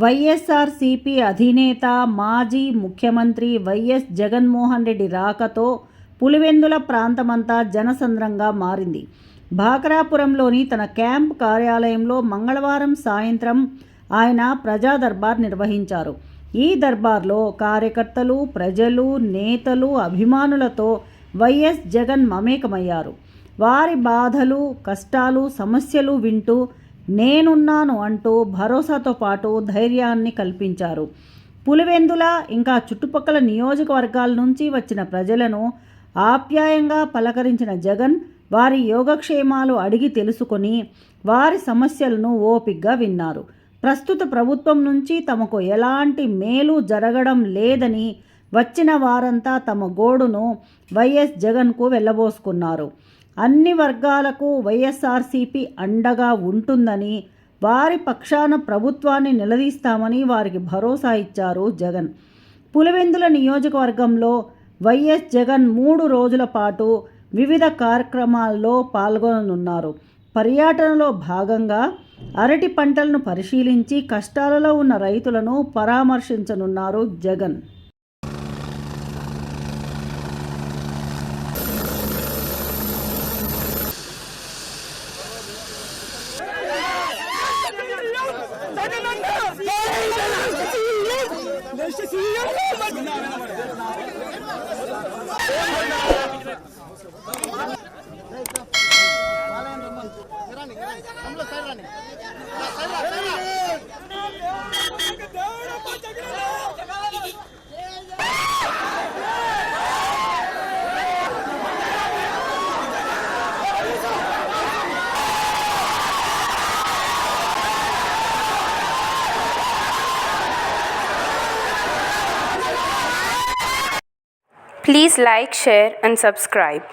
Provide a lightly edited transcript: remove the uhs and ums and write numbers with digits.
వైఎస్ఆర్సీపీ అధినేత మాజీ ముఖ్యమంత్రి వైఎస్ జగన్మోహన్ రెడ్డి రాకతో పులివెందుల ప్రాంతమంతా జనసంద్రంగా మారింది. భాకరాపురంలోని తన క్యాంప్ కార్యాలయంలో మంగళవారం సాయంత్రం ఆయన ప్రజా దర్బార్ నిర్వహించారు. ఈ దర్బార్లో కార్యకర్తలు, ప్రజలు, నేతలు, అభిమానులతో వైఎస్ జగన్ మమేకమయ్యారు. వారి బాధలు, కష్టాలు, సమస్యలు వింటూ నేనున్నాను అంటూ భరోసాతో పాటు ధైర్యాన్ని కల్పించారు. పులివెందుల ఇంకా చుట్టుపక్కల నియోజకవర్గాల నుంచి వచ్చిన ప్రజలను ఆప్యాయంగా పలకరించిన జగన్ వారి యోగక్షేమాలు అడిగి తెలుసుకొని వారి సమస్యలను ఓపిగ్గా విన్నారు. ప్రస్తుత ప్రభుత్వం నుంచి తమకు ఎలాంటి మేలు జరగడం లేదని వచ్చిన వారంతా తమ గోడును వైఎస్ జగన్కు వెళ్ళబోసుకున్నారు. అన్ని వర్గాలకు వైఎస్ఆర్సీపీ అండగా ఉంటుందని, వారి పక్షాన ప్రభుత్వాన్ని నిలదీస్తామని వారికి భరోసా ఇచ్చారు జగన్. పులివెందుల నియోజకవర్గంలో వైఎస్ జగన్ 3 రోజుల పాటు వివిధ కార్యక్రమాల్లో పాల్గొననున్నారు. పర్యటనలో భాగంగా అరటి పంటలను పరిశీలించి కష్టాలలో ఉన్న రైతులను పరామర్శించనున్నారు Jagan. Please like, share and subscribe.